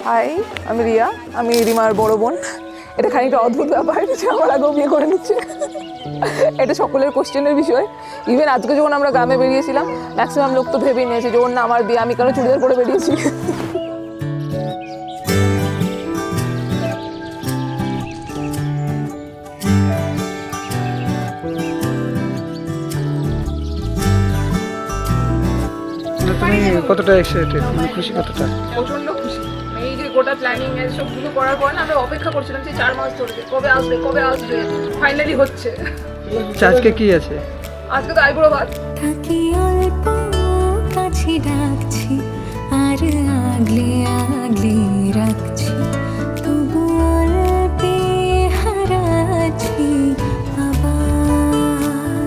High, আমি রিয়া, আমি রিমার বড় বোন। এটা খানিকটা অদ্ভুত ব্যাপার যে আমার আগেও বিয়ে করে নিচ্ছে, এটা সকলের কোশ্চেনের বিষয়। ইভেন আজকে যখন আমরা গ্রামে বেরিয়েছিলাম ম্যাক্সিমাম লোক তো ভেবেই নিয়েছে যে ওর না আমার বিয়ে, আমি কেন চুড়িদার পরে বেরিয়েছি। তুমি কতটা এক্সাইটেড, মানে খুশি কতটা? প্রচন্ড খুশি। এই যে গোটা প্ল্যানিং এর সবগুলো করার পর না আমরা অপেক্ষা করছিলাম যে 4 মাস ধরে কবে আসবে, ফাইনালি হচ্ছে। আজকে কি আছে? আজকে তো আইবুড়ো ভাত। থাকি অল্প কাছে ডাকছি আর আগলে আগলে রাখছি, তবু অল্পে হারাচ্ছি আবার।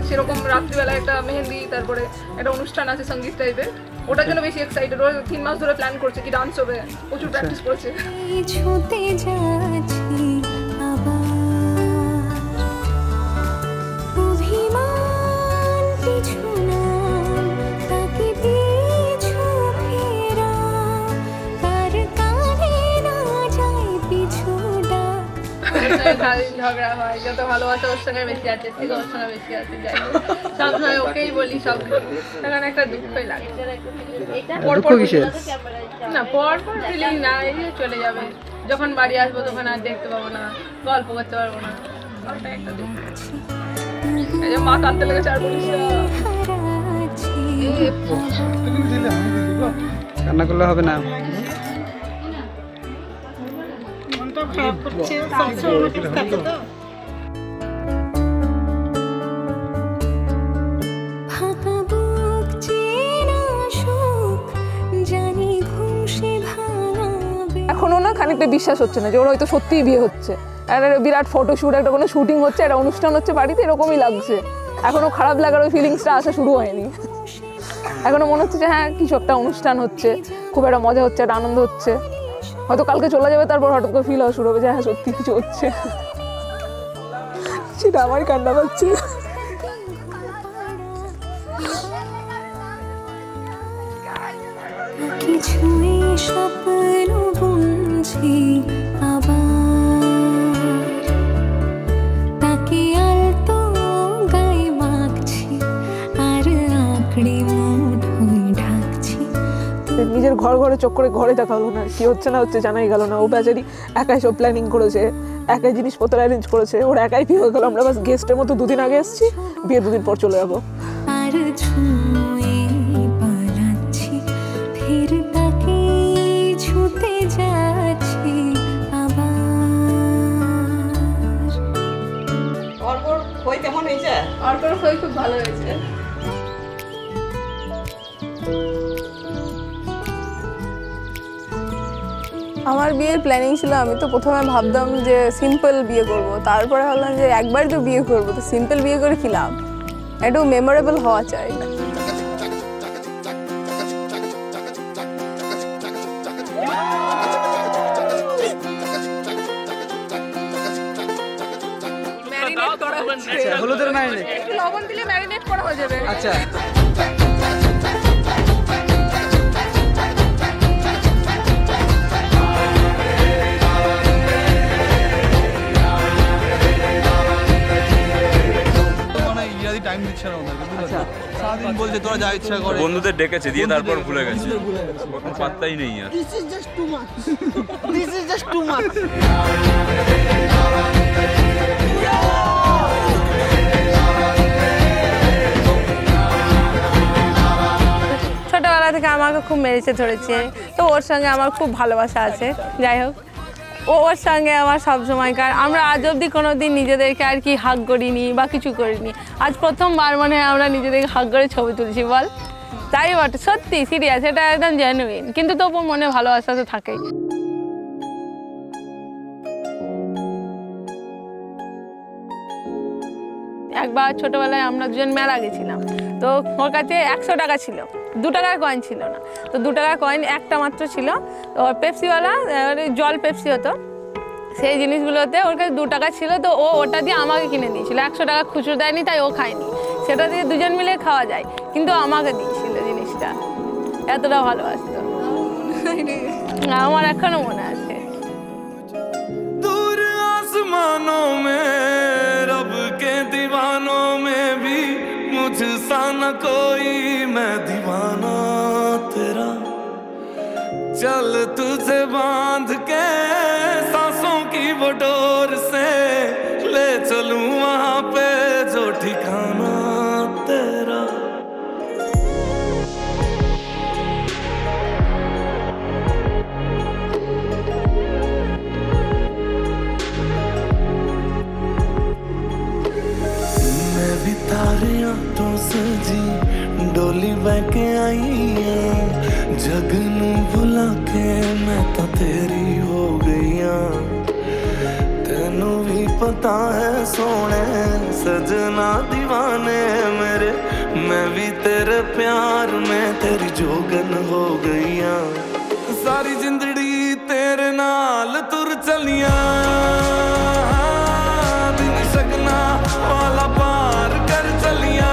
সেরকম রাত্রিবেলা একটা মেহেন্দি, তারপরে একটা অনুষ্ঠান আছে সঙ্গীত টাইপের, ওটার জন্য বেশি এক্সাইটেড। ওরা 3 মাস ধরে প্ল্যান করছে কি ডান্স হবে, প্রচুর প্র্যাকটিস করছে। ছুটে যাচ্ছি আবার, অভিমান পিছু না তাকে পিছু ফেরা, তার কানে না যায় পিছু ডাক। ঝগড়া হয়, যত ভালোবাসা ওর সঙ্গে বেশি আছে, ঠিক ওর সঙ্গে বেশি আছে, যাই হোক সবসময় ওকেই বলি সব, তখন একটা দুঃখই লাগে। দুঃখ কিসের? না পর ফিলিং না, এই যে চলে যাবে, যখন বাড়ি আসবো তখন আর দেখতে পাবো না, গল্প করতে পারবো না, ওটাই একটা দুঃখ। এই যে মা কাঁদতে লেগেছে, আর বলিস কান্না করলে হবে না। এখনো না খানিকটা বিশ্বাস হচ্ছে না যে ওর হয়তো সত্যিই বিয়ে হচ্ছে, একটা বিরাট ফটোশ্যুট, একটা কোনো শুটিং হচ্ছে, একটা অনুষ্ঠান হচ্ছে বাড়িতে, এরকমই লাগছে। এখনো খারাপ লাগার ওই ফিলিংসটা আসা শুরু হয়নি। এখনো মনে হচ্ছে যে হ্যাঁ কিছু একটা অনুষ্ঠান হচ্ছে, খুব একটা মজা হচ্ছে, একটা আনন্দ হচ্ছে। হয়তো কালকে চলে যাবে, তারপর হঠাৎ করে ফিল হওয়া শুরু হবে যে হ্যাঁ সত্যি কিছু হচ্ছে। সেটা আমার কান্না পাচ্ছে। কিছুই স্বপ্ন বুনছি আবার, তাকে আলতো গায়ে মাখছি আর আঁকড়ে মুঠোয় ঢাকছি। নিজের ঘরে চোখ করে ঘরে দেখা হলো না, কি হচ্ছে না হচ্ছে জানাই গেল না। ও বেচারি একাই সব প্ল্যানিং করেছে, একাই জিনিসপত্র অ্যারেঞ্জ করেছে, ওর একাই বিয়ে হয়ে গেল। আমরা বাস গেস্টের মতো 2 দিন আগে এসেছি, বিয়ে 2 দিন পর চলে যাবো। আর ছুঁয়ে পালাচ্ছি, ফের তাকে ছুতে যাচ্ছি আবার। অর্পর খই কেমন হয়েছে? অর্পর খই খুব ভালো হয়েছে। আমার বিয়ের প্ল্যানিং ছিল, আমি তো প্রথমে ভাবতাম যে সিম্পল বিয়ে করব, তারপরে ভাবলাম যে একবার তো বিয়ে করবো, তো সিম্পল বিয়ে করে কি লাভ, একটু মেমোরেবল হওয়া চাই। হলুদের ম্যারিনেট, একটু লবণ দিলে ম্যারিনেট করা হয়ে যাবে। আচ্ছা বন্ধুদের ডেকেছে দিয়ে তারপর ভুলে গেছে, পাত্তাই নেই আর। ছোটবেলা থেকে আমাকে খুব মেরেছে ধরেছে, তো ওর সঙ্গে আমার খুব ভালোবাসা আছে। যাই হোক, ওর সঙ্গে আমার সব সময়কার, আমরা আজ অবধি কোনো দিন নিজেদেরকে আর কি হাগ করিনি বা কিছু করিনি। আজ প্রথমবার মনে হয় আমরা নিজেদেরকে হাগ করে ছবি তুলছি, বল? তাই বটে, সত্যি সিরিয়াস, এটা একদম জেনুইন, কিন্তু তবু মনে ভালোবাসা তো থাকেই। একবার ছোটবেলায় আমরা দুজন মেলা গেছিলাম, তো ওর কাছে 100 টাকা ছিল, 2 টাকার কয়েন ছিল না, তো 2 টাকার কয়েন একটা মাত্র ছিল। তো পেপসিওয়ালা জল পেপসি হতো, সেই জিনিসগুলোতে ওর কাছে 2 টাকা ছিল, তো ও ওটা দিয়ে আমাকে কিনে দিয়েছিল। 100 টাকা খুচরো দেয়নি, তাই ও খায়নি, সেটা দিয়ে দুজন মিলে খাওয়া যায়, কিন্তু আমাকে দিয়েছিল জিনিসটা, এতটা ভালোবাসতো। আমার এখনো মনে আছে। दूर आसमानों में रब के दीवानों में भी मुझसा न कोई, मैं दीवाना तेरा। चल तुझे बांध के सांसों की वो डोर से ले चलूं वहां पे जो ठिकाना तेरा। मैं भी तारियां तो सजी डोली बह के आई हां, जग नू भुला के मैं तो तेरी हो गई हां। तेनू भी पता है सोने सजना दीवाने मेरे, मैं भी तेरे प्यार में तेरी जोगन हो गई हां। सारी जिंदड़ी तेरे नाल तुर चलिया, दिन सगना वाला पार कर चलिया।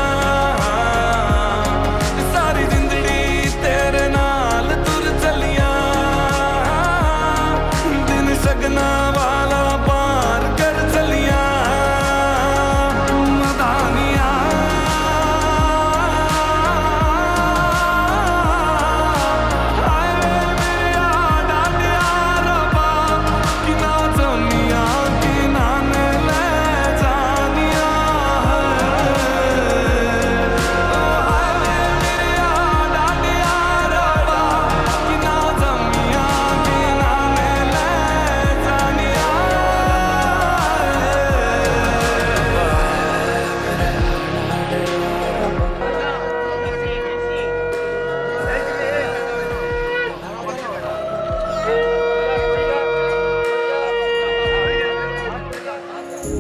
सारी जिंदड़ी तेरे नाल तुर चलिया, दिन सगना वाला पार कर चलिया। मदानिया हाय मेरा डांडिया रबा, कि ना जमिया कि ना ने ले जानिया है। हाय मेरा डांडिया रबा, कि ना जमिया कि ना ने ले जानिया है।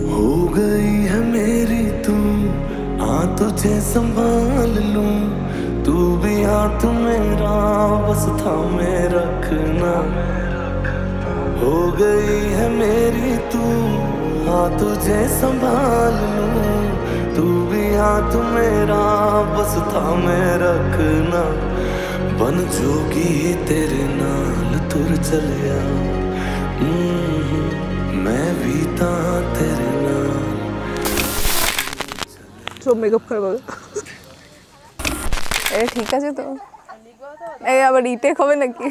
हो गई है मेरी तू, हाँ तुझे संभाल लूं। तू भी हाथ मेरा बस थामे रखना। हो गई है मेरी तू, हाँ तुझे संभाल लूं। तू भी हाथ मेरा बस थामे रखना। बन जोगी तेरे नाल तुर चलिया, मैं भी ता तेरे नाल। সব মেকআপ করবো। এটা ঠিক আছে তো? এই আবার রিটেক হবে নাকি?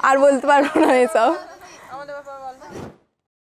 আর বলতে পারবো না এসব।